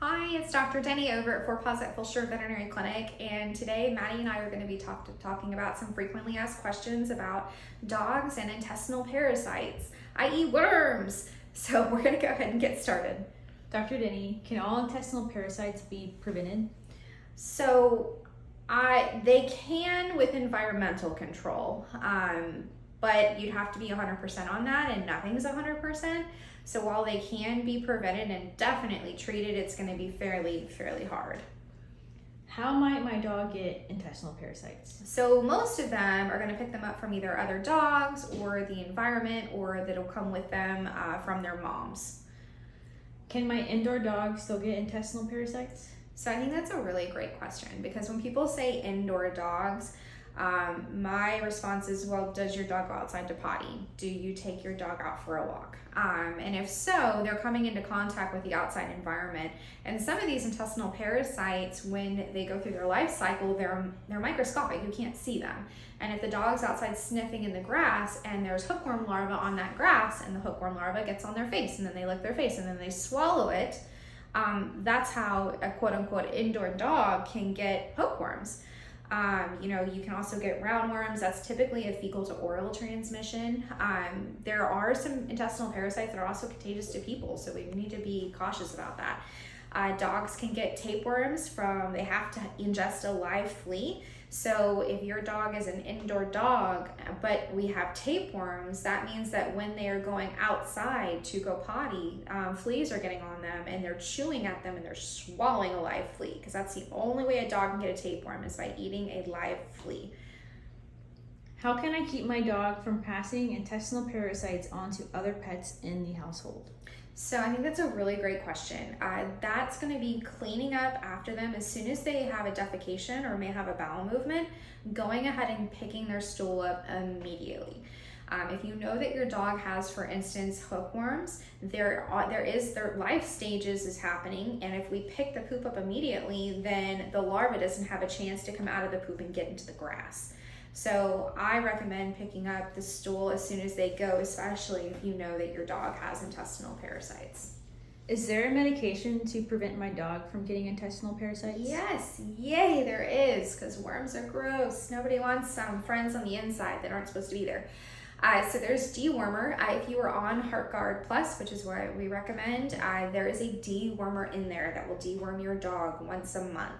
Hi, it's Dr. Denney over at Four Paws at Fulshear Veterinary Clinic, and today Maddie and I are going to be talking about some frequently asked questions about dogs and intestinal parasites, i.e. worms. So we're going to go ahead and get started. Dr. Denney, can all intestinal parasites be prevented? So they can with environmental control, but you'd have to be 100% on that, and nothing's 100%. So while they can be prevented and definitely treated, it's going to be fairly hard. How might my dog get intestinal parasites? So most of them are going to pick them up from either other dogs or the environment, or that'll come with them from their moms. Can my indoor dog still get intestinal parasites? So I think that's a really great question, because when people say indoor dogs, my response is, well, does your dog go outside to potty? Do you take your dog out for a walk? And if so, they're coming into contact with the outside environment. And some of these intestinal parasites, when they go through their life cycle, they're microscopic. You can't see them. And if the dog's outside sniffing in the grass and there's hookworm larvae on that grass, and the hookworm larva gets on their face, and then they lick their face, and then they swallow it, that's how a quote-unquote indoor dog can get hookworms. You can also get roundworms. That's typically a fecal to oral transmission. There are some intestinal parasites that are also contagious to people, so we need to be cautious about that. Dogs can get tapeworms they have to ingest a live flea. So if your dog is an indoor dog, but we have tapeworms, that means that when they are going outside to go potty, fleas are getting on them, and they're chewing at them, and they're swallowing a live flea, because that's the only way a dog can get a tapeworm, is by eating a live flea. How can I keep my dog from passing intestinal parasites onto other pets in the household? So I think that's a really great question. That's going to be cleaning up after them as soon as they have a defecation or may have a bowel movement, going ahead and picking their stool up immediately. If you know that your dog has, for instance, hookworms, their life stages is happening, and if we pick the poop up immediately, then the larva doesn't have a chance to come out of the poop and get into the grass. So I recommend picking up the stool as soon as they go, especially if you know that your dog has intestinal parasites. Is there a medication to prevent my dog from getting intestinal parasites? Yes, yay, there is, because worms are gross. Nobody wants friends on the inside that aren't supposed to be there. So there's dewormer. If you are on HeartGuard Plus, which is what we recommend, there is a dewormer in there that will deworm your dog once a month.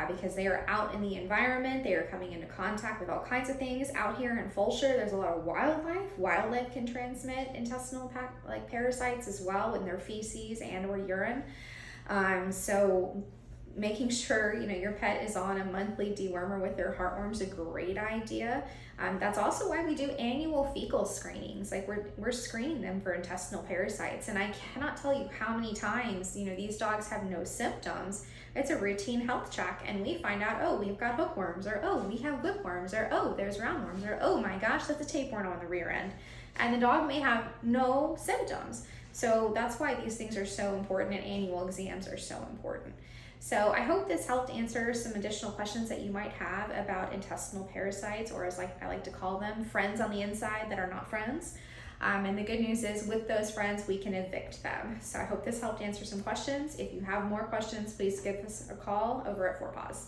Because they are out in the environment, they are coming into contact with all kinds of things. Out here in Fulshear, there's a lot of wildlife. Wildlife can transmit intestinal parasites as well in their feces and or urine. So making sure your pet is on a monthly dewormer with their heartworms is a great idea. That's also why we do annual fecal screenings. Like we're screening them for intestinal parasites, and I cannot tell you how many times these dogs have no symptoms. It's a routine health check, and we find out, oh, we've got hookworms, or oh, we have whipworms, or oh, there's roundworms, or oh my gosh, that's a tapeworm on the rear end. And the dog may have no symptoms. So that's why these things are so important, and annual exams are so important. So I hope this helped answer some additional questions that you might have about intestinal parasites, or as I like to call them, friends on the inside that are not friends. And the good news is, with those friends, we can evict them. So I hope this helped answer some questions. If you have more questions, please give us a call over at Four Paws.